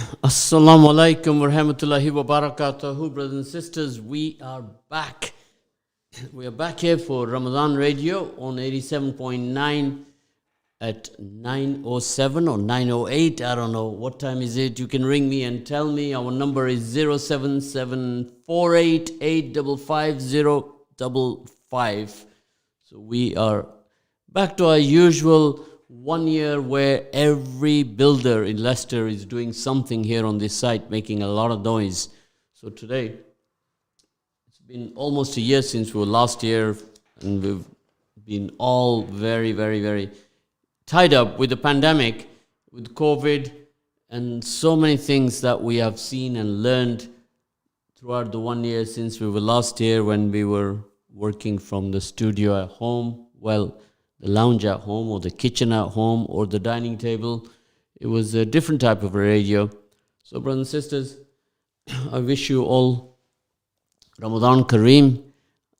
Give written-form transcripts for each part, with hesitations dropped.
Assalamu alaikum wa rahmatullahi wa barakatuhu, brothers and sisters. We are back. We are back here for Ramadan Radio on 87.9 at 9:07 or 9:08. I don't know what time is it. You can ring me and tell me. Our number is 07748855055. So we are back to our usual 1 year where every builder in Leicester is doing something here on this site, making a lot of noise. So today, it's been almost a year since we were last year, and we've been all very, very, very tied up with the pandemic, with COVID, and so many things that we have seen and learned throughout the 1 year since we were last here when we were working from the studio at home. Well, the lounge at home or the kitchen at home or the dining table. It was a different type of a radio. So brothers and sisters, I wish you all Ramadan Kareem.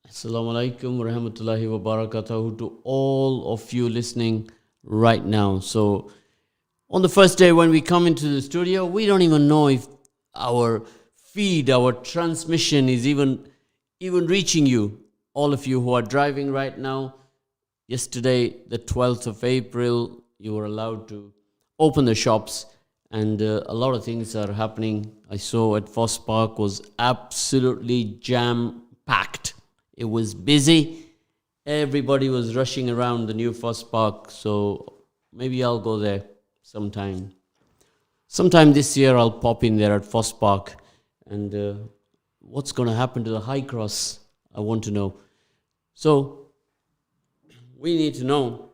Assalamu alaikum wa rahmatullahi wa barakatuhu to all of you listening right now. So on the first day when we come into the studio, we don't even know if our feed, our transmission is even reaching you. All of you who are driving right now, yesterday, the 12th of April, you were allowed to open the shops, and a lot of things are happening. I saw at Foss Park was absolutely jam-packed. It was busy. Everybody was rushing around the new Foss Park, so maybe I'll go there sometime. Sometime this year, I'll pop in there at Foss Park, and what's going to happen to the High Cross? I want to know. So we need to know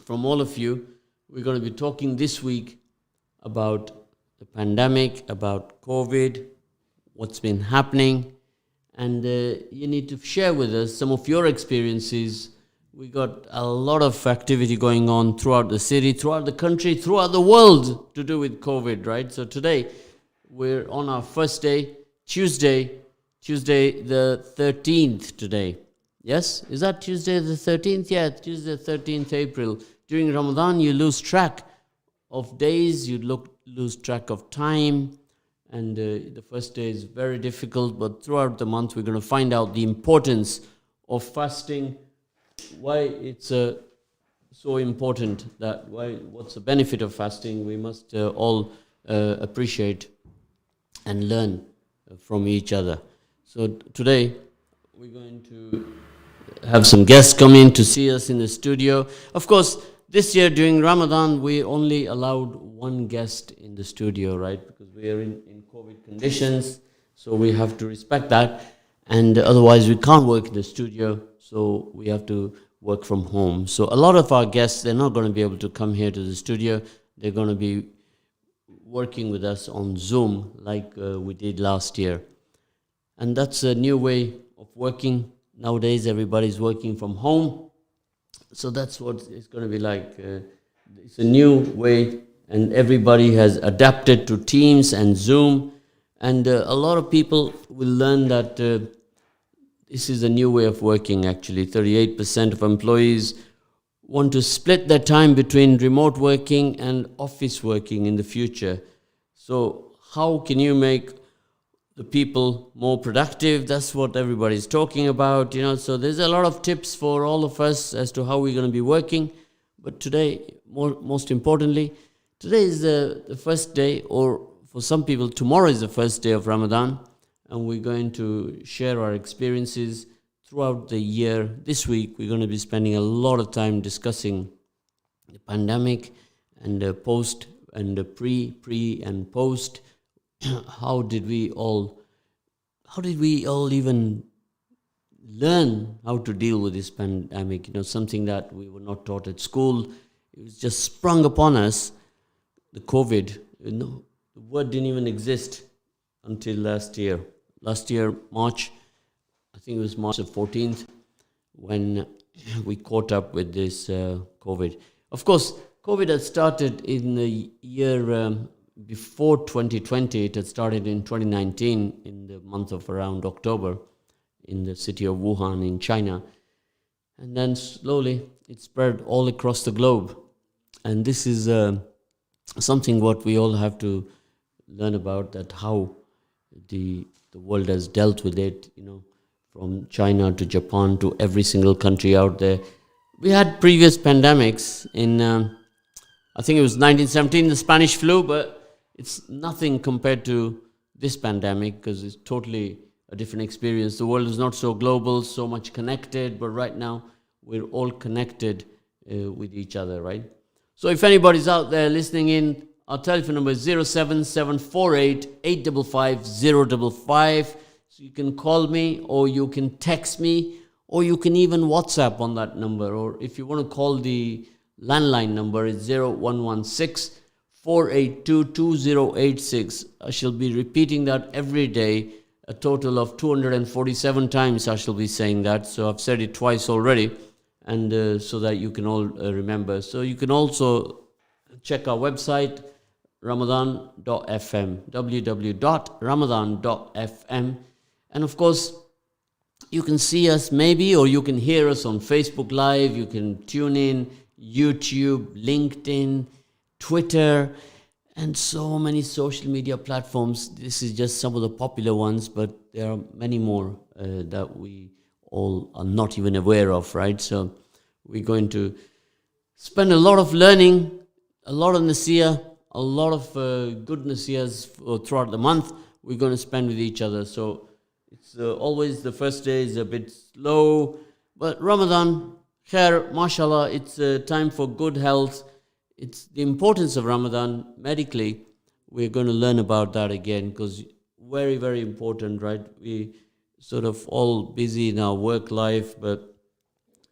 from all of you. We're going to be talking this week about the pandemic, about COVID, what's been happening, and you need to share with us some of your experiences. We got a lot of activity going on throughout the city, throughout the country, throughout the world to do with COVID, right? So today, we're on our first day, Tuesday the 13th today. Yes? Is that Tuesday the 13th? Yeah, Tuesday the 13th April. During Ramadan, you lose track of days, you lose track of time, and the first day is very difficult, but throughout the month, we're going to find out the importance of fasting, why it's so important, what's the benefit of fasting. We must all appreciate and learn from each other. So today, we're going to have some guests come in to see us in the studio. Of course, this year during Ramadan, we only allowed one guest in the studio, right? Because we are in COVID conditions, so we have to respect that. And otherwise, we can't work in the studio, so we have to work from home. So a lot of our guests, they're not going to be able to come here to the studio. They're going to be working with us on Zoom like we did last year. And that's a new way of working. Nowadays, everybody's working from home. So that's what it's going to be like. It's a new way, and everybody has adapted to Teams and Zoom. And a lot of people will learn that this is a new way of working, actually. 38% of employees want to split their time between remote working and office working in the future. So how can you make the people more productive? That's what everybody's talking about, so there's a lot of tips for all of us as to how we're going to be working. But today, most importantly, today is the first day, or for some people, tomorrow is the first day of Ramadan, and we're going to share our experiences throughout the year. This week, we're going to be spending a lot of time discussing the pandemic and the post and the pre and post. How did we all even learn how to deal with this pandemic? Something that we were not taught at school. It was just sprung upon us. The COVID, the word didn't even exist until last year. Last year, March, I think it was March the 14th, when we caught up with this COVID. Of course, COVID had started in the year before 2020. It had started in 2019 in the month of around October in the city of Wuhan in China. And then slowly it spread all across the globe. And this is something what we all have to learn about that how the world has dealt with it, from China to Japan to every single country out there. We had previous pandemics in, I think it was 1917, the Spanish flu, but it's nothing compared to this pandemic because it's totally a different experience. The world is not so global, so much connected, but right now we're all connected with each other, right? So if anybody's out there listening in, our telephone number is 07748 855 055. So you can call me, or you can text me, or you can even WhatsApp on that number. Or if you want to call the landline number, it's 0116 482 2086. I shall be repeating that every day, a total of 247 times I shall be saying that. So I've said it twice already, and so that you can all remember. So you can also check our website, ramadan.fm, www.ramadan.fm. And of course, you can see us maybe, or you can hear us on Facebook Live, you can tune in, YouTube, LinkedIn, Twitter, and so many social media platforms. This is just some of the popular ones, but there are many more that we all are not even aware of, right? So we're going to spend a lot of learning, a lot of nasiyah, a lot of good nasiyahs throughout the month we're going to spend with each other. So it's always the first day is a bit slow, but Ramadan, khair, mashallah, it's a time for good health. It's the importance of Ramadan medically. We're going to learn about that again because very, very important, right? We sort of all busy in our work life,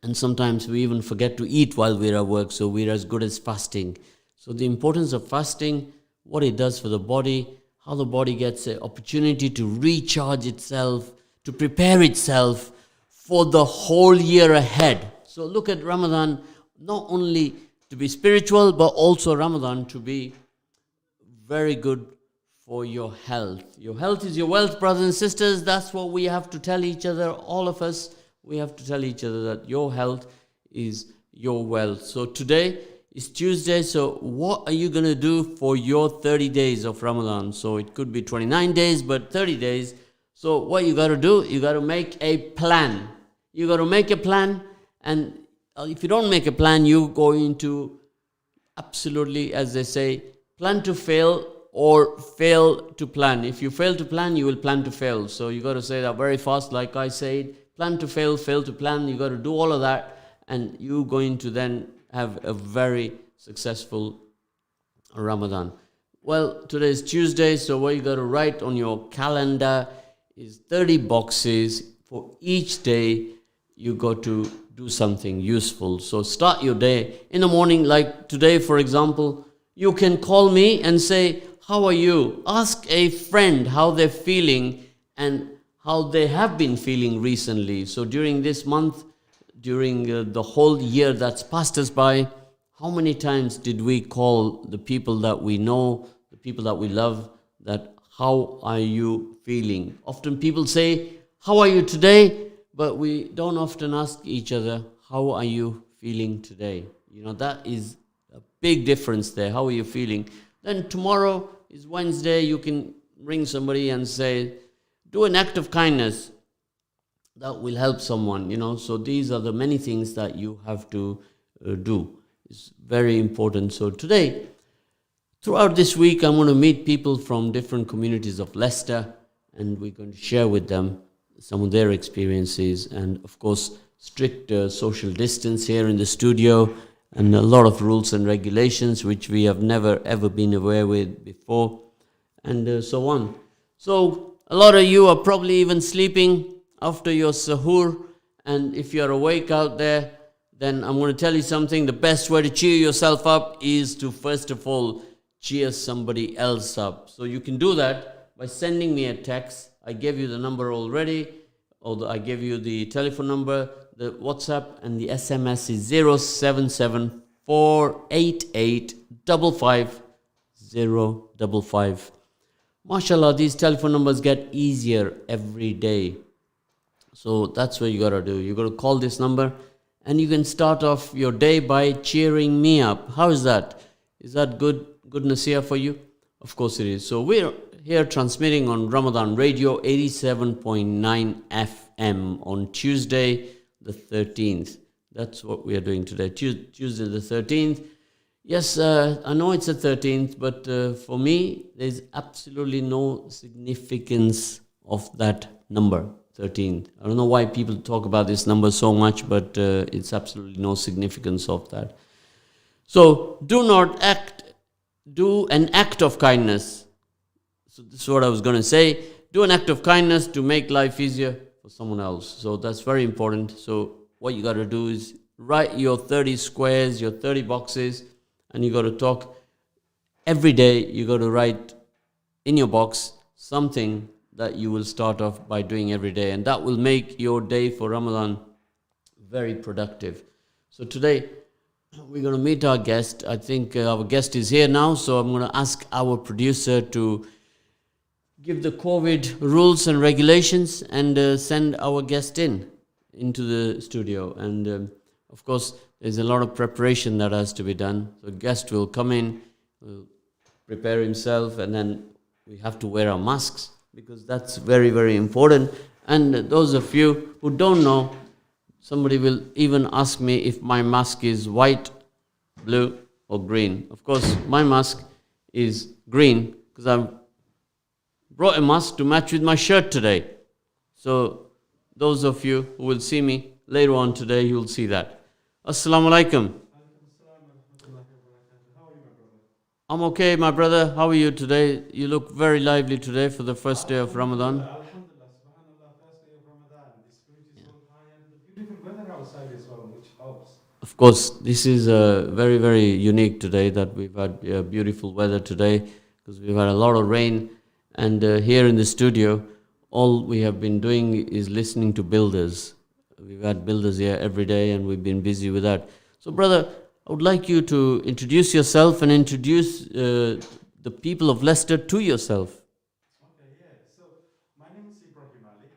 and sometimes we even forget to eat while we're at work, so we're as good as fasting. So the importance of fasting, what it does for the body, how the body gets an opportunity to recharge itself, to prepare itself for the whole year ahead. So look at Ramadan, not only to be spiritual, but also Ramadan to be very good for your health. Your health is your wealth, brothers and sisters. That's what we have to tell each other, all of us. We have to tell each other that your health is your wealth. So today is Tuesday. So what are you going to do for your 30 days of Ramadan? So it could be 29 days, but 30 days. So what you got to do, you got to make a plan. You got to make a plan, and if you don't make a plan, you're going to absolutely, as they say, plan to fail or fail to plan. If you fail to plan, you will plan to fail. So you got to say that very fast, like I said. Plan to fail, fail to plan. You got to do all of that, and you're going to then have a very successful Ramadan. Well, today is Tuesday, so what you got to write on your calendar is 30 boxes. For each day, you got to do something useful. So start your day in the morning, like today, for example. You can call me and say, how are you? Ask a friend how they're feeling and how they have been feeling recently. So during this month, during the whole year that's passed us by, how many times did we call the people that we know, the people that we love, that how are you feeling? Often people say, how are you today? But we don't often ask each other, how are you feeling today? That is a big difference there. How are you feeling? Then tomorrow is Wednesday. You can ring somebody and say, do an act of kindness that will help someone, So these are the many things that you have to do. It's very important. So today, throughout this week, I'm going to meet people from different communities of Leicester, and we're going to share with them some of their experiences, and of course, strict social distance here in the studio, and a lot of rules and regulations which we have never ever been aware with before, and so on. So a lot of you are probably even sleeping after your sahur, and if you're awake out there, then I'm going to tell you something. The best way to cheer yourself up is to first of all cheer somebody else up. So you can do that by sending me a text. I gave you the number already, or I gave you the telephone number, the WhatsApp, and the SMS is 077-488-55055. MashaAllah, these telephone numbers get easier every day. So that's what you got to do. You got to call this number, and you can start off your day by cheering me up. How is that? Is that good nasiyah for you? Of course it is. So we're here transmitting on Ramadan Radio 87.9 FM on Tuesday the 13th. That's what we are doing today, Tuesday the 13th. Yes, I know it's the 13th, but for me, there's absolutely no significance of that number, 13th. I don't know why people talk about this number so much, but it's absolutely no significance of that. So do an act of kindness. So this is what I was going to say. Do an act of kindness to make life easier for someone else. So that's very important. So what you got to do is write your 30 squares, your 30 boxes, and you got to talk every day. You got to write in your box something that you will start off by doing every day, and that will make your day for Ramadan very productive. So today we're going to meet our guest. I think our guest is here now, so I'm going to ask our producer to give the COVID rules and regulations and send our guest into the studio. And of course, there's a lot of preparation that has to be done. So guest will come in, will prepare himself, and then we have to wear our masks because that's very, very important. And those of you who don't know, somebody will even ask me if my mask is white, blue, or green. Of course, my mask is green because I've brought a mask to match with my shirt today. So those of you who will see me later on today, you will see that. Assalamu alaikum. I'm okay, my brother. How are you today? You look very lively today for the first day of Ramadan. Alhamdulillah, subhanallah, first day of Ramadan. The spirit is so high and the beautiful weather outside as well, which helps. Of course, this is very, very unique today that we've had beautiful weather today because we've had a lot of rain. And here in the studio, all we have been doing is listening to builders. We've had builders here every day and we've been busy with that. So, brother, I would like you to introduce yourself and introduce the people of Leicester to yourself. Okay, yeah. So, my name is Ibrahim Ali.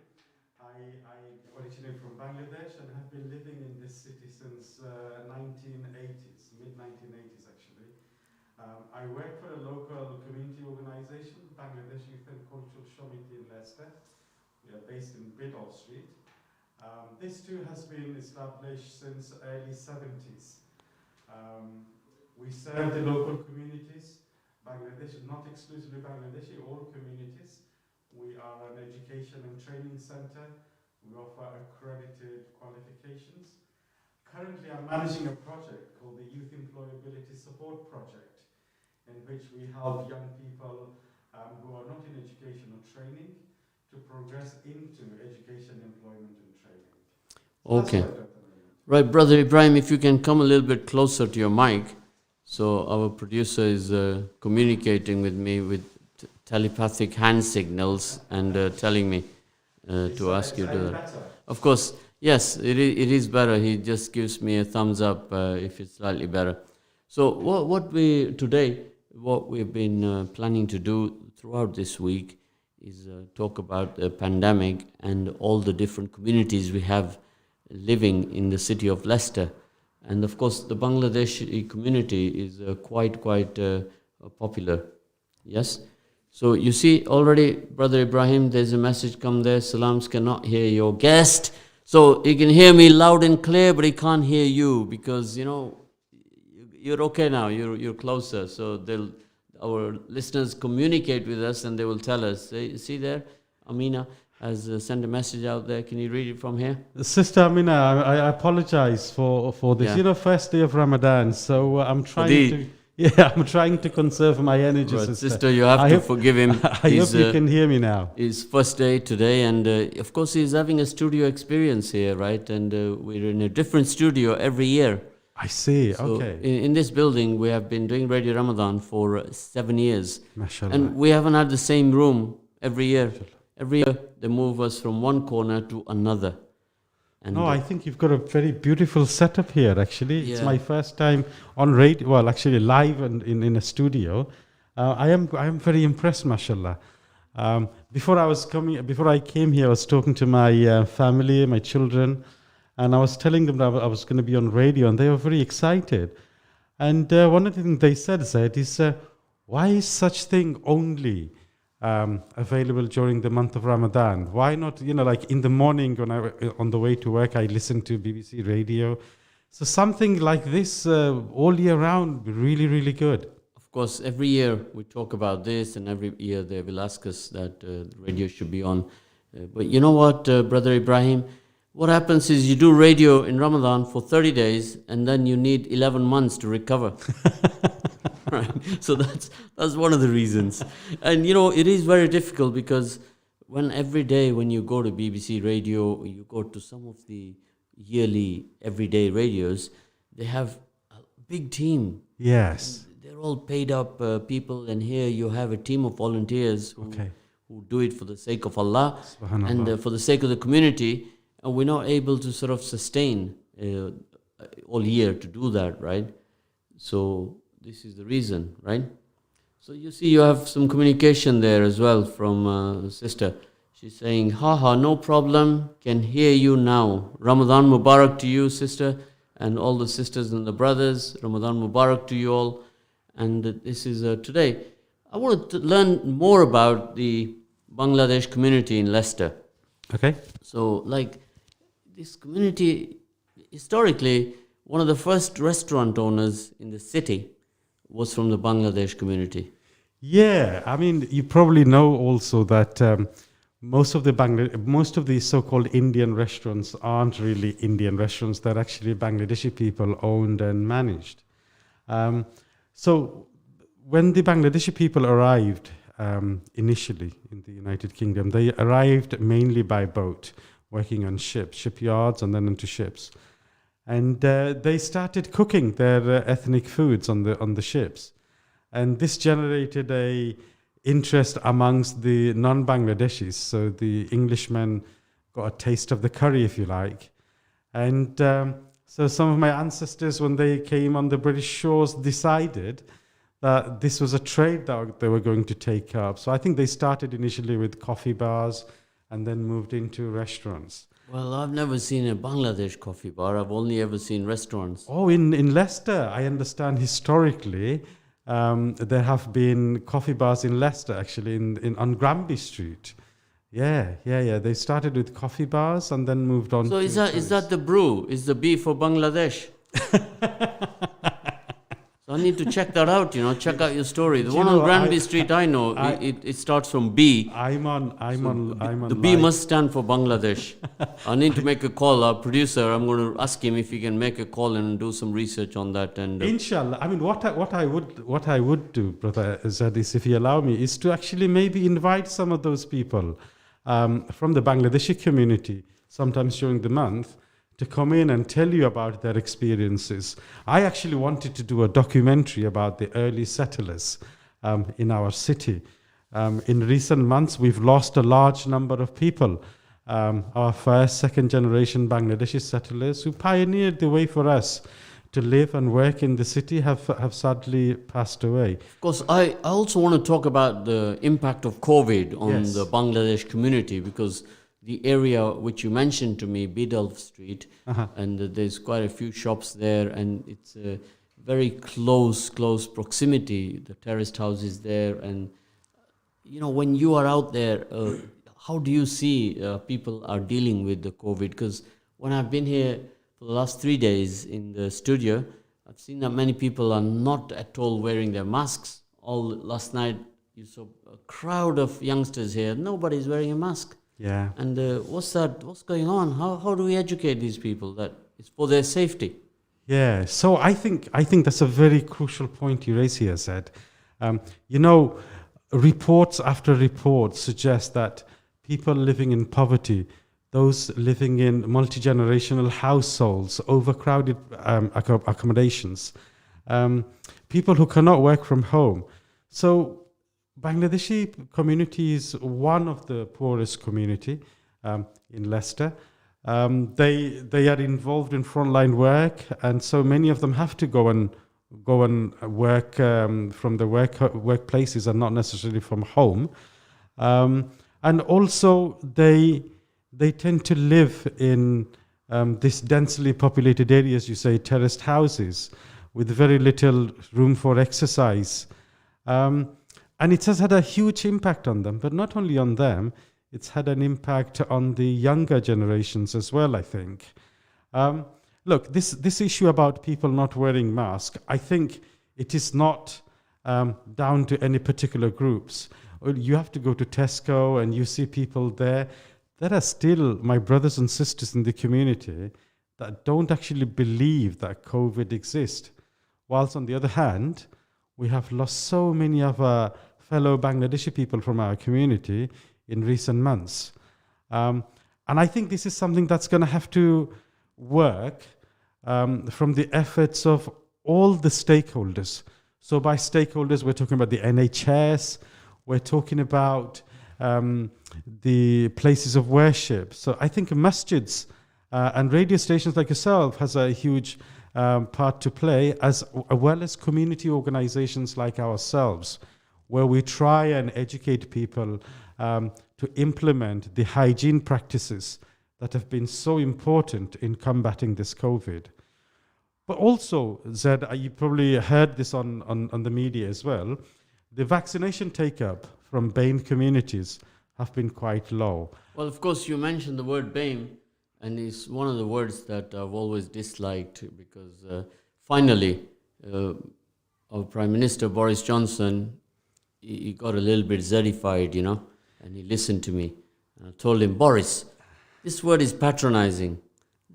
I originate from Bangladesh and have been living in this city since 1980s, mid-1980s actually. I work for a local community organization, Bangladesh Youth and Cultural Shomiti in Leicester. We are based in Biddle Street. This too has been established since early 70s. We serve the local communities, Bangladesh, not exclusively Bangladeshi, all communities. We are an education and training center. We offer accredited qualifications. Currently, I'm managing a project called the Youth Employability Support Project, in which we help young people who are not in education or training to progress into education, employment, and training. So okay. Right, Brother Ibrahim, if you can come a little bit closer to your mic. So our producer is communicating with me with telepathic hand signals and telling me to ask you to do that. Of course, yes, it is better. He just gives me a thumbs up if it's slightly better. So what we've been planning to do throughout this week is talk about the pandemic and all the different communities we have living in the city of Leicester. And of course, the Bangladeshi community is quite popular. Yes? So you see already, Brother Ibrahim, there's a message come there. Salams cannot hear your guest. So he can hear me loud and clear, but he can't hear you because, you're okay now. You're closer. So our listeners communicate with us and they will tell us. See there, Amina has sent a message out there. Can you read it from here? Sister Amina, I apologize for this. Yeah. First day of Ramadan, so I'm trying to conserve my energy, Right. sister. Sister, you have to forgive him. I hope you can hear me now. His first day today, and of course he's having a studio experience here, right? And we're in a different studio every year. I see, So okay. in this building, we have been doing Radio Ramadan for 7 years. Mashallah. And we haven't had the same room every year. Every year, they move us from one corner to another. And No, I think you've got a very beautiful setup here, actually. It's Yeah. my first time on radio, well, actually live and in a studio. I am very impressed, mashallah. Before I came here, I was talking to my family, my children, and I was telling them that I was going to be on radio, and they were very excited. And one of the things they said is, why is such thing only available during the month of Ramadan? Why not, like in the morning when on the way to work, I listen to BBC radio. So something like this all year round would be really, really good. Of course, every year we talk about this, and every year they will ask us that the radio should be on. But you know what, Brother Ibrahim? What happens is you do radio in Ramadan for 30 days, and then you need 11 months to recover. Right? So that's one of the reasons. And it is very difficult because every day when you go to BBC Radio, you go to some of the yearly everyday radios, they have a big team. Yes. They're all paid up people, and here you have a team of volunteers who do it for the sake of Allah and for the sake of the community, and we're not able to sort of sustain all year to do that, right? So this is the reason, right? So you see, you have some communication there as well from the sister. She's saying, no problem, can hear you now. Ramadan Mubarak to you, sister, and all the sisters and the brothers. Ramadan Mubarak to you all. And this is today. I wanted to learn more about the Bangladesh community in Leicester. Okay. So, like, this community, historically, one of the first restaurant owners in the city was from the Bangladesh community. Yeah, I mean, you probably know also that most of the so-called Indian restaurants aren't really Indian restaurants. They're actually Bangladeshi people owned and managed. So when the Bangladeshi people arrived initially in the United Kingdom, they arrived mainly by boat, working on shipyards and then into ships. And they started cooking their ethnic foods on the ships. And this generated a interest amongst the non-Bangladeshis. So the Englishmen got a taste of the curry, if you like. And so some of my ancestors, when they came on the British shores, decided that this was a trade that they were going to take up. So I think they started initially with coffee bars and then moved into restaurants. Well, I've never seen a Bangladesh coffee bar. I've only ever seen restaurants. Oh, in Leicester, I understand historically there have been coffee bars in Leicester, actually, on Granby Street. Yeah. They started with coffee bars and then moved on. So is that the brew? Is the B for Bangladesh? So I need to check that out. Check out your story. The one on Granby Street, I know it starts from B. I'm on. The B must stand for Bangladesh. I need to make a call. Our producer, I'm going to ask him if he can make a call and do some research on that. And Inshallah. I mean, what I would do, Brother Zed, is, if you allow me, is to actually maybe invite some of those people from the Bangladeshi community, sometimes during the month, to come in and tell you about their experiences. I actually wanted to do a documentary about the early settlers in our city. In recent months, we've lost a large number of people. Our first, second generation Bangladeshi settlers who pioneered the way for us to live and work in the city have sadly passed away. Of course, I also want to talk about the impact of COVID on the Bangladesh community, because the area which you mentioned to me, Biddulph Street, and there's quite a few shops there, and it's a very close proximity, the terraced houses there. And, when you are out there, how do you see people are dealing with the COVID? Because when I've been here for the last 3 days in the studio, I've seen that many people are not at all wearing their masks. Last night, you saw a crowd of youngsters here. Nobody's wearing a mask. Yeah. And what's going on? How do we educate these people that it's for their safety? Yeah. So I think that's a very crucial point you raise here, Zed. Reports after reports suggest that people living in poverty, those living in multi-generational households, overcrowded accommodations, people who cannot work from home. So Bangladeshi community is one of the poorest community in Leicester. They are involved in frontline work, and so many of them have to go and work from the workplaces and not necessarily from home. And also they tend to live in this densely populated areas, you say terraced houses, with very little room for exercise. And it has had a huge impact on them, but not only on them, it's had an impact on the younger generations as well, I think. Um, Look, this issue about people not wearing masks, I think it is not down to any particular groups. You have to go to Tesco and you see people there. There are still my brothers and sisters in the community that don't actually believe that COVID exists. Whilst on the other hand, we have lost so many of our fellow Bangladeshi people from our community in recent months. And I think this is something that's going to have to work from the efforts of all the stakeholders. So by stakeholders, we're talking about the NHS, we're talking about the places of worship. So I think masjids and radio stations like yourself has a huge part to play, as well as community organizations like ourselves, where we try and educate people to implement the hygiene practices that have been so important in combating this COVID. But also, Zed, you probably heard this on the media as well, the vaccination take-up from BAME communities have been quite low. Well, of course, you mentioned the word BAME, and it's one of the words that I've always disliked because finally, our Prime Minister, Boris Johnson, he got a little bit zedified, and he listened to me. And I told him, Boris, this word is patronizing.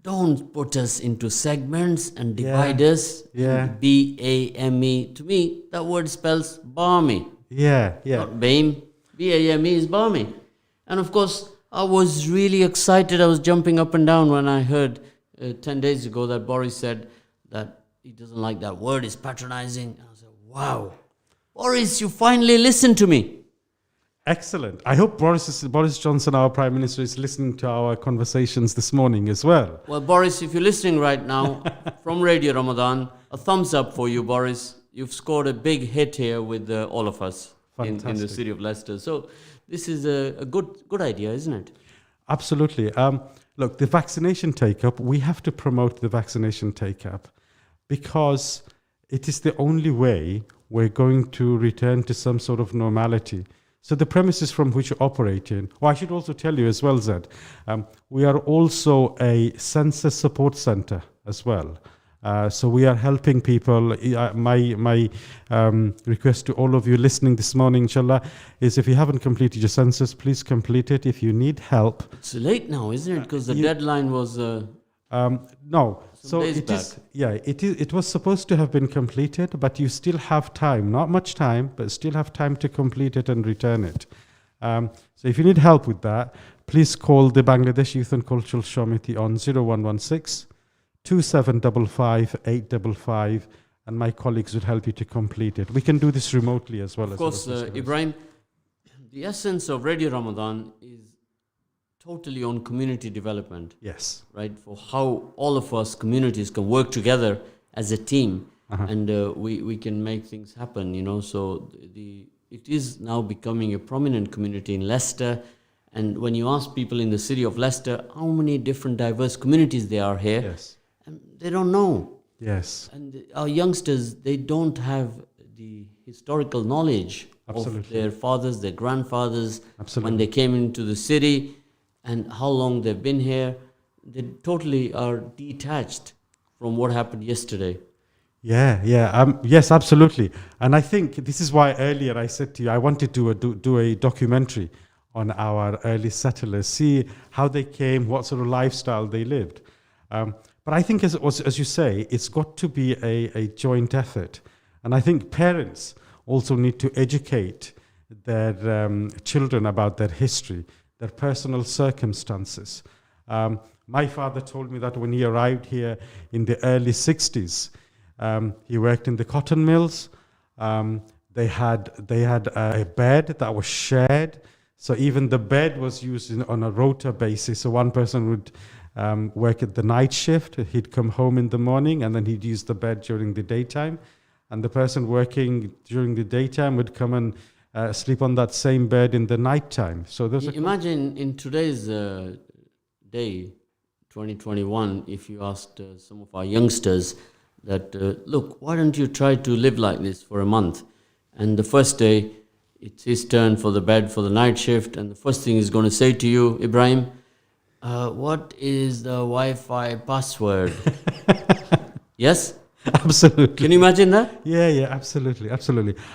Don't put us into segments and divide us. Yeah. BAME. To me, that word spells balmy. Yeah. Not BAME. BAME is balmy. And of course, I was really excited. I was jumping up and down when I heard 10 days ago that Boris said that he doesn't like that word, it's patronizing. And I said, wow, Boris, you finally listened to me. Excellent. I hope Boris Johnson, our Prime Minister, is listening to our conversations this morning as well. Well, Boris, if you're listening right now from Radio Ramadan, a thumbs up for you, Boris. You've scored a big hit here with all of us in the city of Leicester. So this is a good idea, isn't it? Absolutely. Look, the vaccination take-up, we have to promote the vaccination take-up because it is the only way we're going to return to some sort of normality. So the premises from which you operate in, I should also tell you as well, Zed, we are also a census support center as well. So we are helping people. My request to all of you listening this morning, inshallah, is if you haven't completed your census, please complete it. If you need help. It's late now, isn't it? Because the deadline was... no. So it is. Yeah, it was supposed to have been completed, but you still have time. Not much time, but still have time to complete it and return it. So if you need help with that, please call the Bangladesh Youth and Cultural Shomiti on 0116 2755 855, and my colleagues would help you to complete it. We can do this remotely as well. Of course, Ibrahim, the essence of Radio Ramadan is totally on community development. Yes. Right? For how all of us communities can work together as a team and we can make things happen, So it is now becoming a prominent community in Leicester. And when you ask people in the city of Leicester how many different diverse communities there are here, yes, they don't know. Yes. And our youngsters, they don't have the historical knowledge of their fathers, their grandfathers, when they came into the city, and how long they've been here. They totally are detached from what happened yesterday. Yes, absolutely. And I think this is why earlier I said to you, I wanted to do a documentary on our early settlers, see how they came, what sort of lifestyle they lived. But I think, as you say, it's got to be a joint effort. And I think parents also need to educate their children about their history, their personal circumstances. My father told me that when he arrived here in the early 60s, he worked in the cotton mills. They had a bed that was shared. So even the bed was used on a rota basis. So one person would work at the night shift. He'd come home in the morning and then he'd use the bed during the daytime. And the person working during the daytime would come and sleep on that same bed in the nighttime. So there's imagine in today's day, 2021, if you asked some of our youngsters that, look, why don't you try to live like this for a month? and the first day, it's his turn for the bed for the night shift, and the first thing he's going to say to you, Ibrahim, what is the Wi-Fi password? Yes? Absolutely. Can you imagine that? Yeah, absolutely.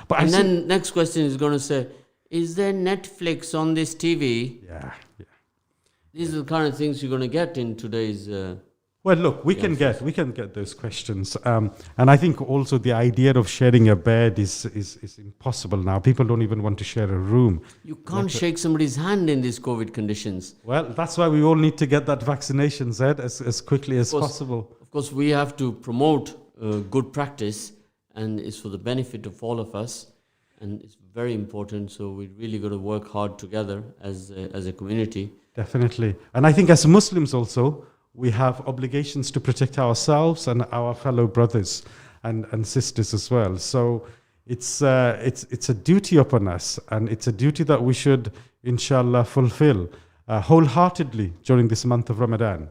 But And then next question is going to say, is there Netflix on this TV? Yeah. These are the kind of things you're going to get in today's... Well, look, we can get those questions, and I think also the idea of sharing a bed is impossible now. People don't even want to share a room. You can't shake somebody's hand in these COVID conditions. Well, that's why we all need to get that vaccination, Zed, as quickly as possible. Of course, we have to promote good practice, and it's for the benefit of all of us, and it's very important. So we really got to work hard together as a community. Definitely, and I think as Muslims also, we have obligations to protect ourselves and our fellow brothers and sisters as well. So it's a duty upon us, and it's a duty that we should, inshallah, fulfill wholeheartedly during this month of Ramadan.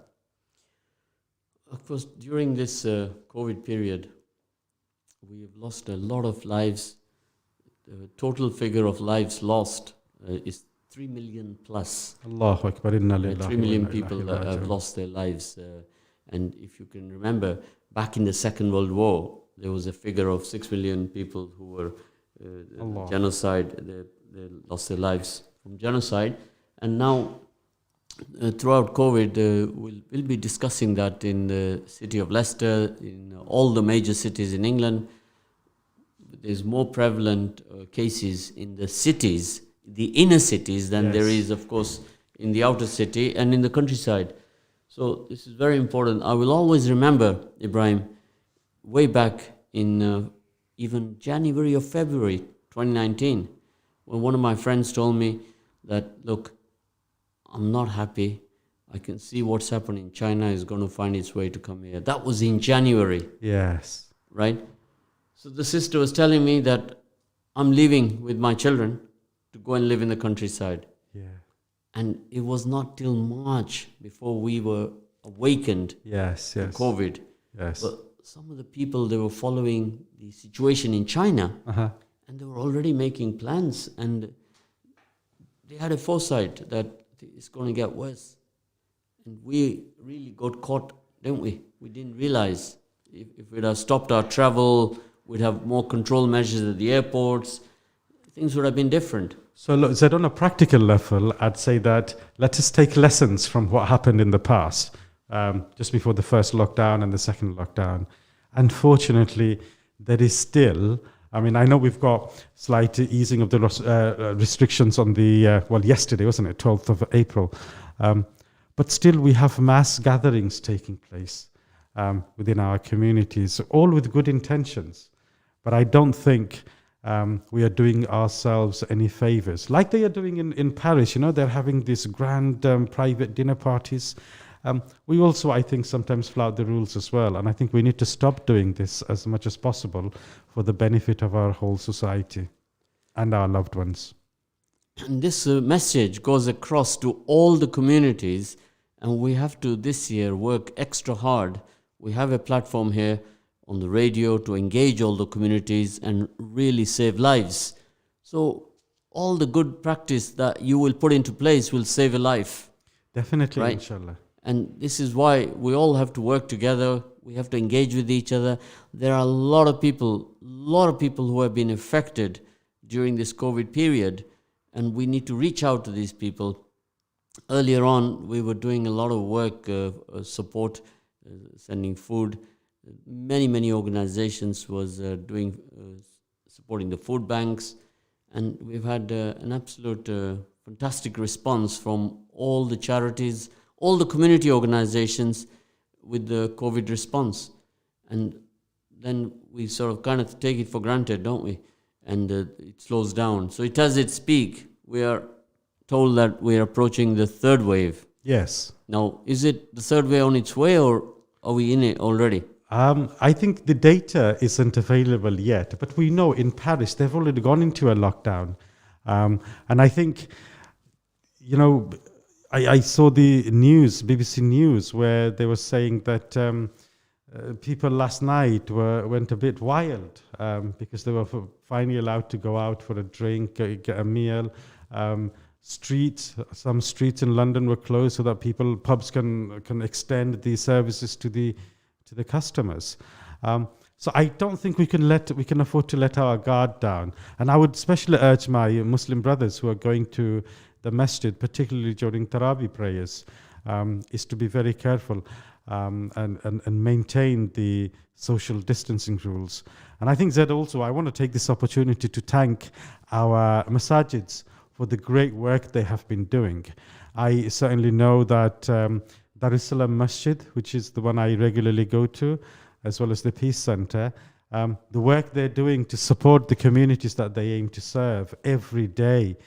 Of course, during this COVID period, we have lost a lot of lives. The total figure of lives lost is 3 million plus. Allahu Akbar, inna lillahi 3 million wa inna people ilaihi have raji'un. lost their lives. And if you can remember, back in the Second World War, there was a figure of 6 million people who were genocide. They lost their lives from genocide. And now, throughout COVID, we'll be discussing that in the city of Leicester, in all the major cities in England. There's more prevalent cases in the cities, the inner cities, than there is, of course, in the outer city and in the countryside. So this is very important. I will always remember, Ibrahim, way back in even January or February 2019, when one of my friends told me that, look, I'm not happy. I can see what's happening. China is going to find its way to come here. That was in January. Yes. Right? So the sister was telling me that I'm leaving with my children to go and live in the countryside. Yeah. And it was not till March before we were awakened to COVID. Yes. But some of the people, they were following the situation in China, and they were already making plans, and they had a foresight that it's going to get worse. And we really got caught, didn't we? We didn't realize. If we'd have stopped our travel, we'd have more control measures at the airports, things would have been different. So, look, Zed, on a practical level, I'd say that let us take lessons from what happened in the past, just before the first lockdown and the second lockdown. Unfortunately, there is still, I mean, I know we've got slight easing of the restrictions on the, yesterday, wasn't it, 12th of April. But still we have mass gatherings taking place within our communities, all with good intentions. But I don't think we are doing ourselves any favors. Like they are doing in Paris, they're having these grand private dinner parties. We also, I think, sometimes flout the rules as well. And I think we need to stop doing this as much as possible for the benefit of our whole society and our loved ones. And this message goes across to all the communities, and we have to this year work extra hard. We have a platform here on the radio to engage all the communities and really save lives. So all the good practice that you will put into place will save a life. Definitely, right? Inshallah. And this is why we all have to work together. We have to engage with each other. There are a lot of people who have been affected during this COVID period, and we need to reach out to these people. Earlier on, we were doing a lot of work, support, sending food. Many organizations was doing supporting the food banks, and we've had an absolute fantastic response from all the charities, all the community organizations with the COVID response. And then we sort of kind of take it for granted, don't we? And it slows down. So it has its peak. We are told that we are approaching the third wave. Yes. Now, is it the third wave on its way, or are we in it already? I think the data isn't available yet, but we know in Paris they've already gone into a lockdown. And I think, I saw the news, BBC News, where they were saying that people last night went a bit wild because they were finally allowed to go out for a drink, get a meal. Some streets in London were closed so that pubs can extend the services to the customers. So I don't think we can afford to let our guard down. And I would especially urge my Muslim brothers who are going to the masjid, particularly during Taraweeh prayers, is to be very careful and maintain the social distancing rules. And I think, Zed, also, I want to take this opportunity to thank our masajids for the great work they have been doing. I certainly know that Dar es Salaam Masjid, which is the one I regularly go to, as well as the Peace Center, the work they're doing to support the communities that they aim to serve every day.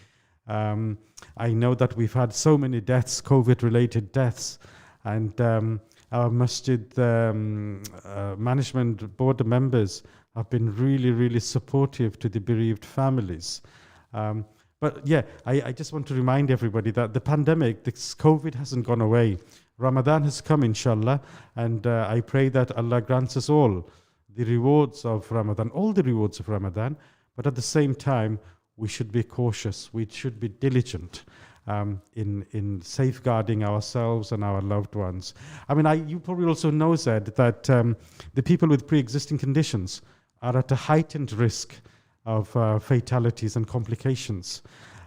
I know that we've had so many deaths, COVID-related deaths, and our masjid management board members have been really, really supportive to the bereaved families. But yeah, I just want to remind everybody that the pandemic, this COVID hasn't gone away. Ramadan has come, inshallah, and I pray that Allah grants us all the rewards of Ramadan, all the rewards of Ramadan, but at the same time, we should be cautious, we should be diligent in safeguarding ourselves and our loved ones. I mean, you probably also know, Zed, that the people with pre-existing conditions are at a heightened risk of fatalities and complications.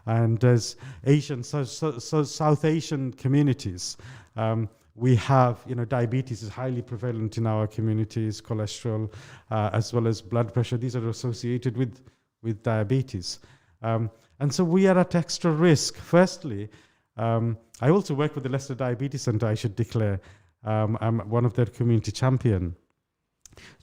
And as South Asian communities, we have, diabetes is highly prevalent in our communities, cholesterol, as well as blood pressure. These are associated with diabetes. And so we are at extra risk. Firstly, I also work with the Leicester Diabetes Centre, I should declare. I'm one of their community champion.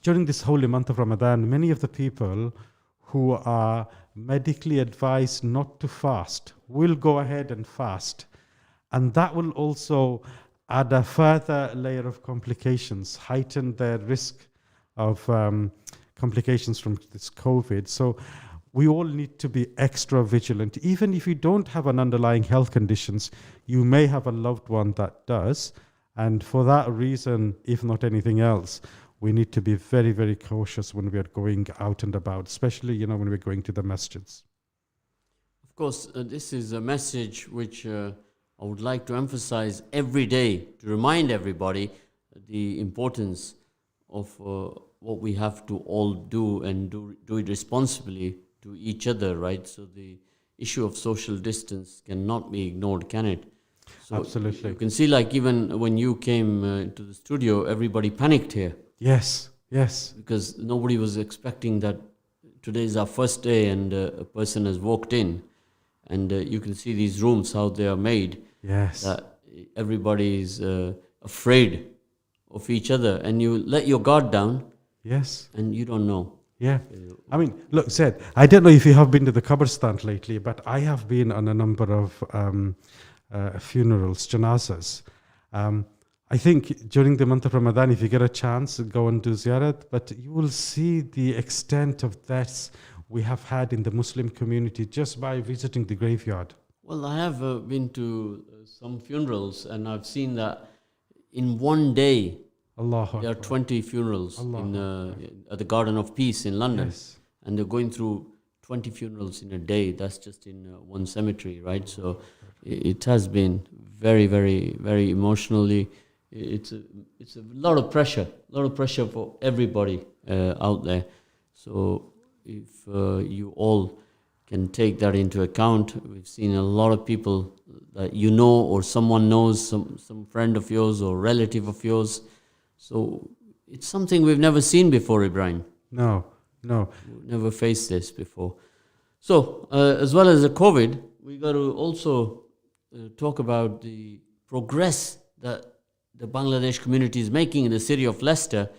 During this holy month of Ramadan, many of the people who are medically advised not to fast will go ahead and fast. And that will also add a further layer of complications, heighten their risk of complications from this COVID. So we all need to be extra vigilant. Even if you don't have an underlying health conditions, you may have a loved one that does. And for that reason, if not anything else, we need to be very, very cautious when we are going out and about, especially, when we're going to the masjids. Of course, this is a message which I would like to emphasize every day to remind everybody the importance of what we have to all do and do it responsibly to each other, right? So the issue of social distance cannot be ignored, can it? So absolutely. You can see, like, even when you came to the studio, everybody panicked here. Yes. Because nobody was expecting that today is our first day and a person has walked in. And you can see these rooms, how they are made. Yes. That everybody is afraid of each other. And you let your guard down. Yes. And you don't know. Yeah. I mean, look, Zed, I don't know if you have been to the Qabristan lately, but I have been on a number of funerals, janazas. I think during the month of Ramadan, if you get a chance, go and do ziyarat, but you will see the extent of deaths we have had in the Muslim community just by visiting the graveyard. Well, I have been to some funerals, and I've seen that in one day, there are 20 funerals at the Garden of Peace in London. Yes. And they're going through 20 funerals in a day. That's just in one cemetery, right? So it has been very, very, very emotionally. It's a lot of pressure for everybody out there. So if you all can take that into account, we've seen a lot of people that you know or someone knows, some friend of yours or relative of yours. So it's something we've never seen before, Ibrahim. No. We've never faced this before. So as well as the COVID, we got to also talk about the progress that the Bangladesh community is making in the city of Leicester.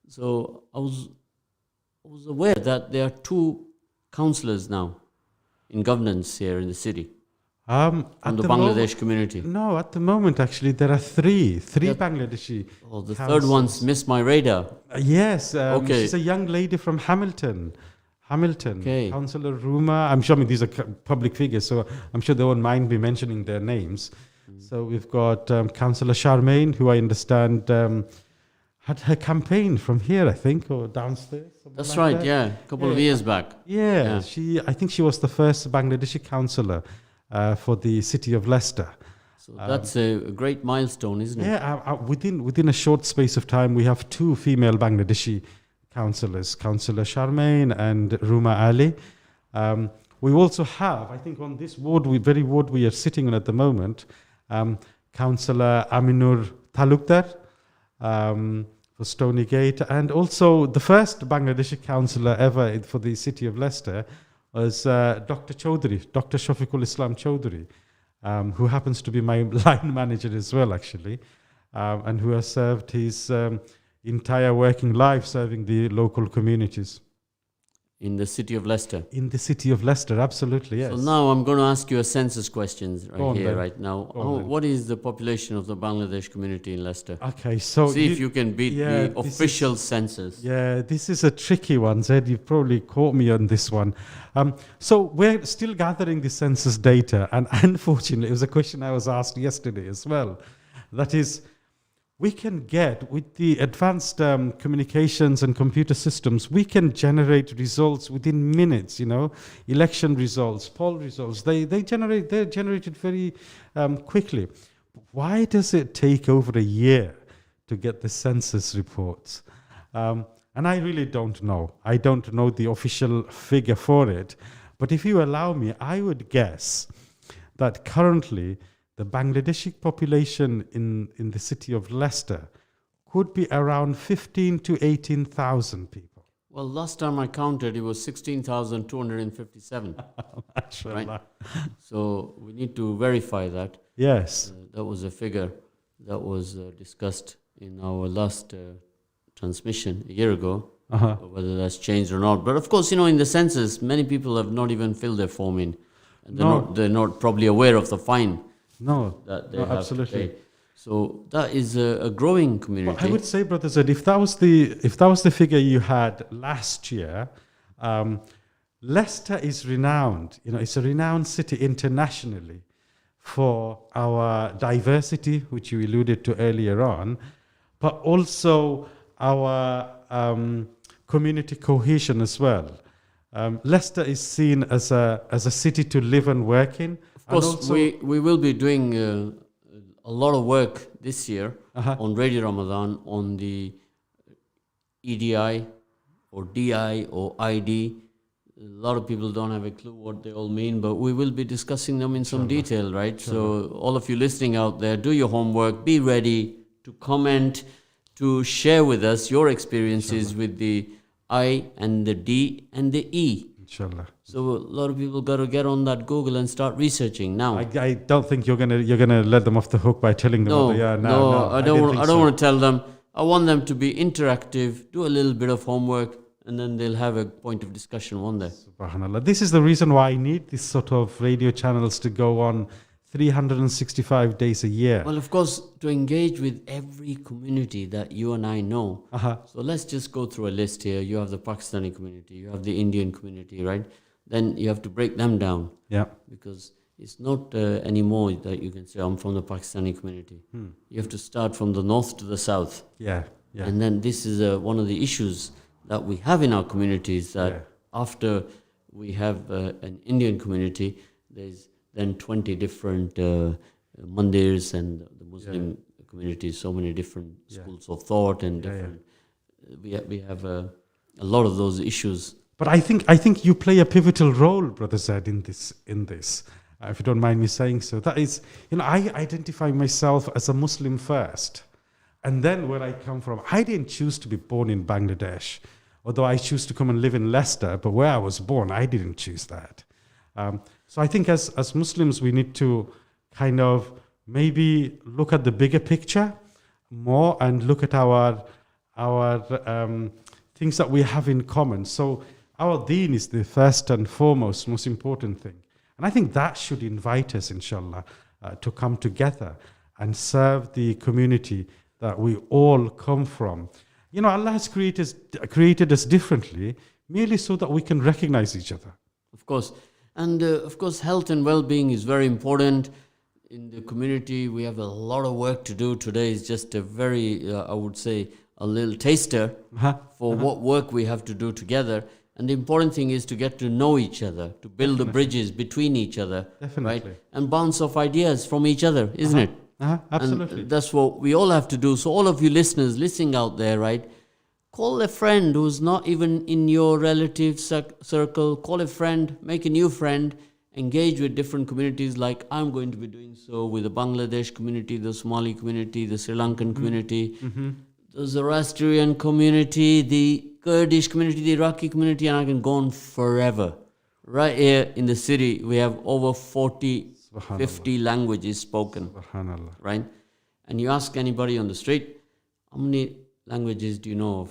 So I was aware that there are 2 councillors now in governance here in the city from the Bangladesh community. No, at the moment, actually, there are 3 Bangladeshi. Oh, the third one's missed my radar. Yes, okay. She's a young lady from Hamilton. Okay. Councillor Ruma. I'm sure these are public figures, so I'm sure they won't mind me mentioning their names. So we've got Councillor Charmaine, who I understand had her campaign from here, I think, or downstairs. That's like right, that. yeah. A couple of Yeah. years back. Yeah, Yeah. I think she was the first Bangladeshi councillor for the city of Leicester. So that's a great milestone, isn't it? Yeah, within a short space of time, we have two female Bangladeshi councillors, Councillor Charmaine and Ruma Ali. We also have, I think, on this ward, very ward we are sitting on at the moment, Councillor Aminur Talukdar for Stony Gate, and also the first Bangladeshi councillor ever for the city of Leicester was Dr. Chaudhry, Dr. Shafiqul Islam Chaudhry, who happens to be my line manager as well, actually, and who has served his entire working life serving the local communities. In the city of Leicester. In the city of Leicester, absolutely, yes. So now I'm going to ask you a census questions Go right on here, then. right now. Go on then. What is the population of the Bangladesh community in Leicester? Okay, so See if you can beat yeah, the this official census. Yeah, this is a tricky one, Zed. You've probably caught me on this one. So we're still gathering the census data, and unfortunately, it was a question I was asked yesterday as well. That is, we can get, with the advanced communications and computer systems, we can generate results within minutes, election results, poll results. They're generated very quickly. Why does it take over a year to get the census reports? And I really don't know. I don't know the official figure for it. But if you allow me, I would guess that currently the Bangladeshi population in the city of Leicester could be around 15 to 18,000 people. Well, last time I counted, it was 16,257. Right? So we need to verify that. Yes. That was a figure that was discussed in our last transmission a year ago, whether that's changed or not. But of course, in the census, many people have not even filled their form in. And they're not probably aware of the fine that they have absolutely. to pay. So that is a growing community. Well, I would say, Brother Zed, if that was the figure you had last year, Leicester is renowned. It's a renowned city internationally for our diversity, which you alluded to earlier on, but also our community cohesion as well. Leicester is seen as a city to live and work in. Of course, we will be doing a lot of work this year on Radio Ramadan on the EDI or DI or ID. A lot of people don't have a clue what they all mean, but we will be discussing them in some detail, right? So all of you listening out there, do your homework, be ready to comment, to share with us your experiences with the I and the D and the E. Inshallah. So a lot of people got to get on that Google and start researching now. I don't think you're gonna let them off the hook by telling them. No, I don't want to tell them. I want them to be interactive, do a little bit of homework, and then they'll have a point of discussion one day. Subhanallah. This is the reason why I need this sort of radio channels to go on 365 days a year. Well, of course, to engage with every community that you and I know. So let's just go through a list here. You have the Pakistani community, you have the Indian community, right? Then you have to break them down. Yeah. Because it's not anymore that you can say, I'm from the Pakistani community. You have to start from the north to the south. Yeah. And then this is one of the issues that we have in our communities, that after we have an Indian community, there's then 20 different mandirs, and the Muslim community, so many different schools of thought and different. We have a lot of those issues. But I think you play a pivotal role, Brother Zed, in this. If you don't mind me saying so, that is, I identify myself as a Muslim first, and then where I come from. I didn't choose to be born in Bangladesh, although I choose to come and live in Leicester. But where I was born, I didn't choose that. So I think as Muslims, we need to kind of maybe look at the bigger picture more and look at our things that we have in common. So our deen is the first and foremost, most important thing. And I think that should invite us, inshallah, to come together and serve the community that we all come from. Allah has created us differently, merely so that we can recognize each other. Of course. And of course, health and well-being is very important in the community. We have a lot of work to do. Today is just a very, I would say, a little taster Uh-huh. for what work we have to do together. And the important thing is to get to know each other, to build the bridges between each other, Definitely. right? And bounce off ideas from each other, isn't it? Absolutely. And that's what we all have to do. So all of you listeners listening out there, right? Call a friend who's not even in your relative circle. Call a friend, make a new friend, engage with different communities like I'm going to be doing so with the Bangladesh community, the Somali community, the Sri Lankan community, the Zoroastrian community, the Kurdish community, the Iraqi community, and I can go on forever. Right here in the city, we have over 40, 50 languages spoken, Subhanallah. right? And you ask anybody on the street, how many languages do you know of?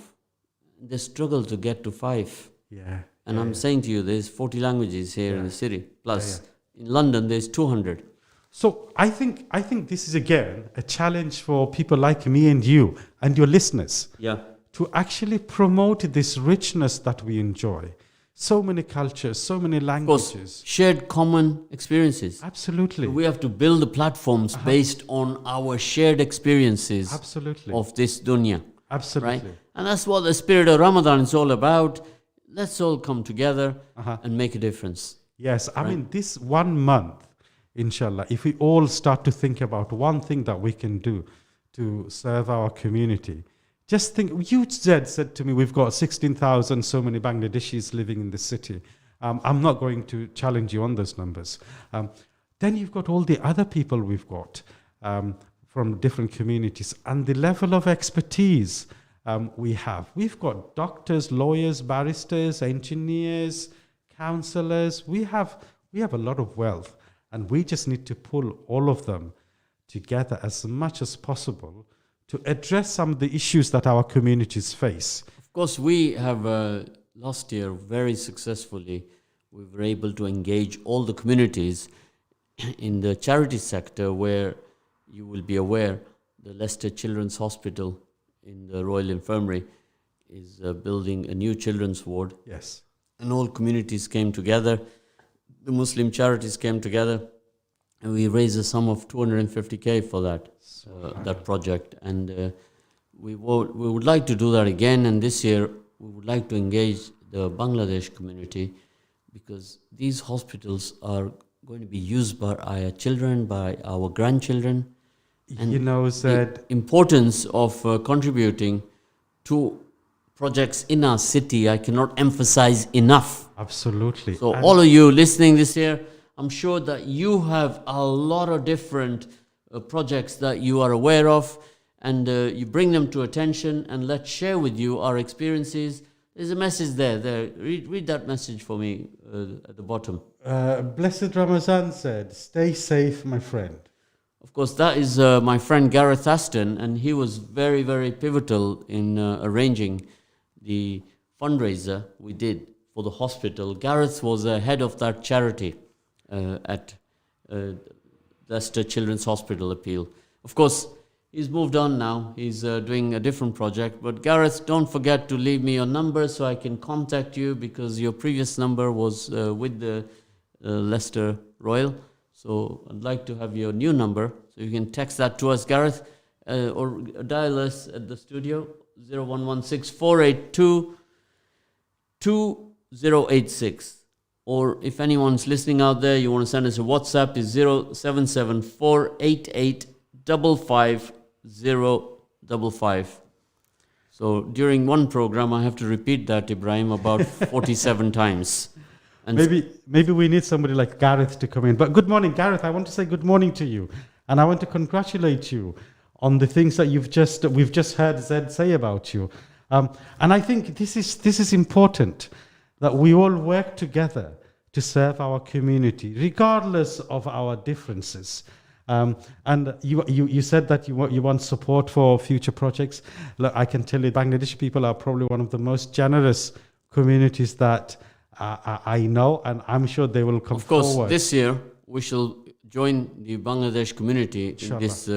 They struggle to get to 5. Yeah. And I'm saying to you, there's 40 languages here in the city. Plus, in London, there's 200. So I think this is again a challenge for people like me and you and your listeners Yeah. to actually promote this richness that we enjoy. So many cultures, so many Of course, languages. shared common experiences. Absolutely. We have to build the platforms based on our shared experiences Absolutely. of this dunya. Absolutely. Right? And that's what the spirit of Ramadan is all about. Let's all come together and make a difference. Yes, I mean, this 1 month, inshallah, if we all start to think about one thing that we can do to serve our community, just think, you said to me, we've got 16,000, so many Bangladeshis living in the city. I'm not going to challenge you on those numbers. Then you've got all the other people we've got from different communities and the level of expertise we have. We've got doctors, lawyers, barristers, engineers, counselors. We have a lot of wealth, and we just need to pull all of them together as much as possible to address some of the issues that our communities face. Of course, we have last year very successfully, we were able to engage all the communities in the charity sector where you will be aware the Leicester Children's Hospital in the Royal Infirmary is building a new children's ward. Yes. And all communities came together, the Muslim charities came together, and we raised a sum of 250k for that project. And we would like to do that again. And this year, we would like to engage the Bangladesh community because these hospitals are going to be used by our children, by our grandchildren. And you know, the importance of contributing to projects in our city, I cannot emphasize enough. absolutely. So And all of you listening this year, I'm sure that you have a lot of different projects that you are aware of, and you bring them to attention, and let's share with you our experiences. There's a message there. Read that message for me at the bottom. Blessed Ramazan said, "Stay safe, my friend." Of course, that is my friend Gareth Aston, and he was very, very pivotal in arranging the fundraiser we did for the hospital. Gareth was head of that charity at Leicester Children's Hospital Appeal. Of course, he's moved on now. He's doing a different project. But Gareth, don't forget to leave me your number so I can contact you, because your previous number was with the Leicester Royal. So I'd like to have your new number, so you can text that to us, Gareth, or dial us at the studio, 0116 482 2086. Or if anyone's listening out there, you want to send us a WhatsApp, is 077 488 55055. So during one program, I have to repeat that, Ibrahim, about 47 times. And Maybe we need somebody like Gareth to come in. But good morning, Gareth. I want to say good morning to you, and I want to congratulate you on the things that we've just heard Zed say about you. And I think this is important, that we all work together to serve our community, regardless of our differences. And you said that you want support for future projects. Look, I can tell you, Bangladeshi people are probably one of the most generous communities that I know, and I'm sure they will come forward. Of course, this year we shall join the Bangladesh community in this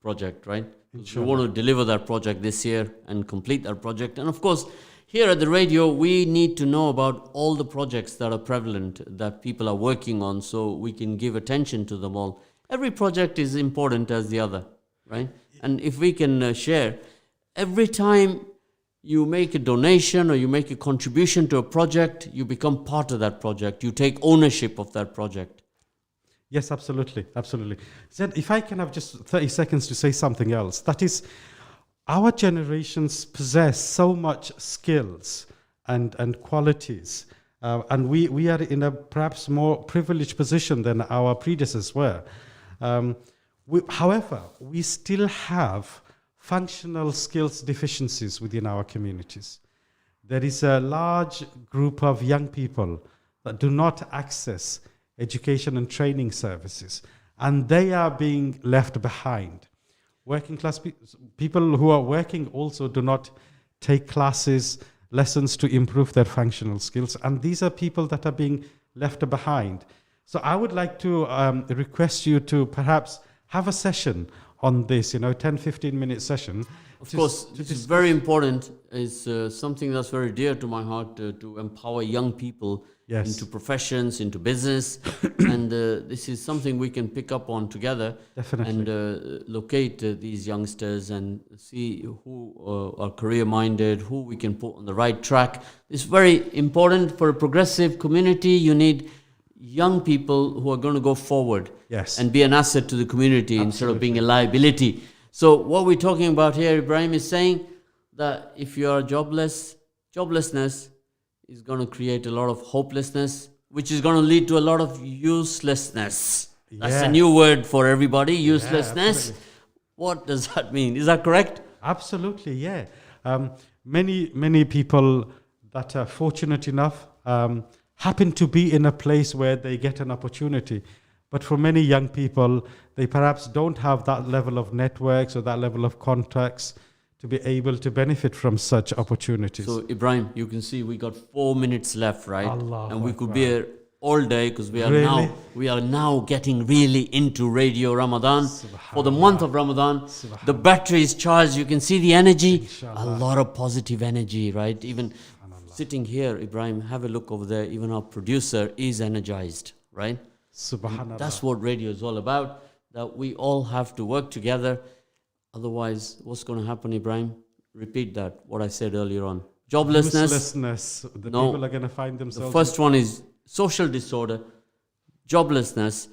project, right? We want to deliver that project this year and complete that project. And of course, here at the radio, we need to know about all the projects that are prevalent, that people are working on, so we can give attention to them all. Every project is important as the other, right? And if we can share every time you make a donation or you make a contribution to a project, you become part of that project. You take ownership of that project. Yes, absolutely, absolutely. Zaid, if I can have just 30 seconds to say something else, that is, our generations possess so much skills and qualities, and we are in a perhaps more privileged position than our predecessors were. However, we still have functional skills deficiencies within our communities. There is a large group of young people that do not access education and training services, and they are being left behind. Working class people who are working also do not take classes, lessons to improve their functional skills, and these are people that are being left behind. So I would like to request you to perhaps have a session on this, 10-15 minute session. Of course, this is very important. It's something that's very dear to my heart, to empower young people into professions, into business. And this is something we can pick up on together. Definitely. And locate these youngsters and see who are career-minded, who we can put on the right track. It's very important for a progressive community. You need young people who are going to go forward and be an asset to the community instead of being a liability. So what we're talking about here, Ibrahim, is saying that if you are joblessness is going to create a lot of hopelessness, which is going to lead to a lot of uselessness. That's a new word for everybody, uselessness. What does that mean? Is that correct? Absolutely, yeah. Many people that are fortunate enough happen to be in a place where they get an opportunity. But for many young people, they perhaps don't have that level of networks or that level of contacts to be able to benefit from such opportunities. So, Ibrahim, you can see we got 4 minutes left, right? Allah and we Akbar. could be here all day because we are now getting really into Radio Ramadan. For the month of Ramadan, the battery is charged. You can see the energy, a lot of positive energy, right? Even sitting here, Ibrahim, have a look over there. Even our producer is energized, right? Subhanallah. That's what radio is all about, that we all have to work together. Otherwise, what's going to happen, Ibrahim? Repeat that, what I said earlier on. Joblessness. People are going to find themselves. The first one is social disorder, joblessness,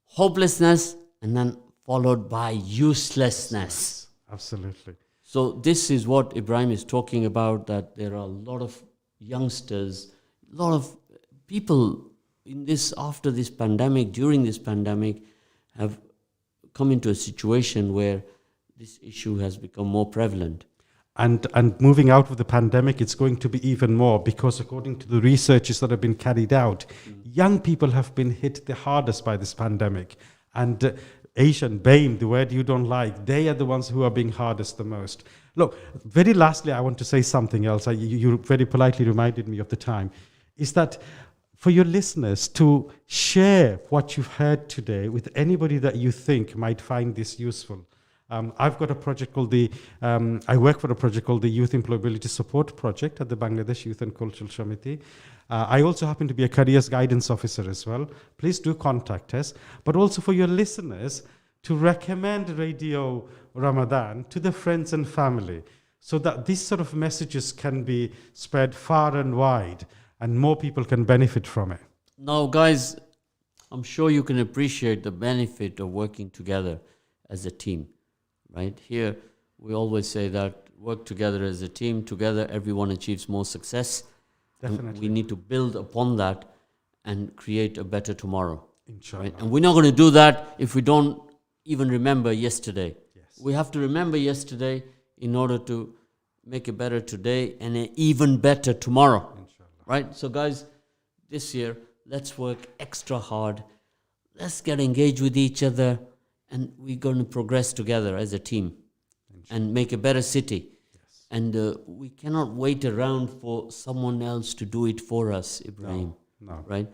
hopelessness, and then followed by uselessness. Absolutely. So this is what Ibrahim is talking about, that there are a lot of youngsters, a lot of people in this, after this pandemic, during this pandemic, have come into a situation where this issue has become more prevalent. And moving out of the pandemic, it's going to be even more, because according to the researches that have been carried out, young people have been hit the hardest by this pandemic. And Asian, BAME, the word you don't like, they are the ones who are being hardest the most. Look, very lastly, I want to say something else. You very politely reminded me of the time, is that for your listeners to share what you've heard today with anybody that you think might find this useful. I've got a project called I work for a project called the Youth Employability Support Project at the Bangladesh Youth and Cultural Shomiti. I also happen to be a careers guidance officer as well. Please do contact us. But also for your listeners to recommend Radio Ramadan to their friends and family, so that these sort of messages can be spread far and wide and more people can benefit from it. Now, guys, I'm sure you can appreciate the benefit of working together as a team. Right here, we always say that work together as a team. Together, everyone achieves more success. Definitely. And we need to build upon that and create a better tomorrow. Inshallah. Right? And we're not going to do that if we don't even remember yesterday. Yes. We have to remember yesterday in order to make a better today and an even better tomorrow. Inshallah. Right? So, guys, this year, let's work extra hard. Let's get engaged with each other. And we're going to progress together as a team and make a better city. Yes. And we cannot wait around for someone else to do it for us, Ibrahim. No. Right?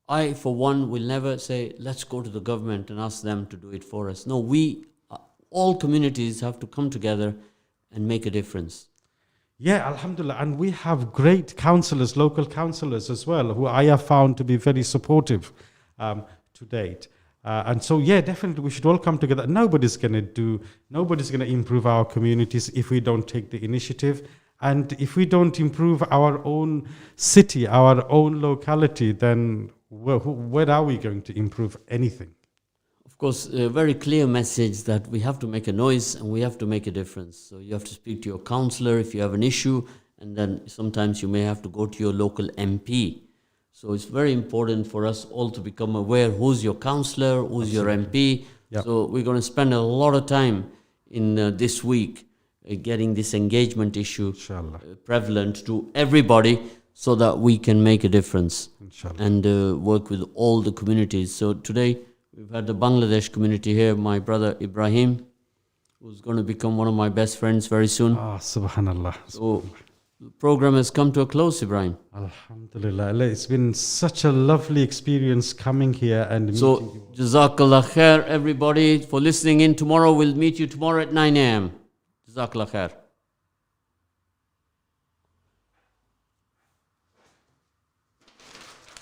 I, for one, will never say, let's go to the government and ask them to do it for us. No, all communities have to come together and make a difference. Yeah, alhamdulillah. And we have great councillors, local councillors as well, who I have found to be very supportive to date. And so, yeah, definitely we should all come together. Nobody's going to improve our communities if we don't take the initiative. And if we don't improve our own city, our own locality, then where are we going to improve anything? Of course, a very clear message that we have to make a noise and we have to make a difference. So you have to speak to your councillor if you have an issue, and then sometimes you may have to go to your local MP. So it's very important for us all to become aware who's your councillor, who's your MP. Yep. So we're going to spend a lot of time in this week getting this engagement issue Inshallah. prevalent to everybody so that we can make a difference Inshallah. and work with all the communities. So today we've had the Bangladesh community here, my brother Ibrahim, who's going to become one of my best friends very soon. Subhanallah. So the program has come to a close, Ibrahim. Alhamdulillah. It's been such a lovely experience coming here and meeting So, you. Jazakallah khair, everybody, for listening in. Tomorrow, we'll meet you tomorrow at 9 a.m. Jazakallah khair.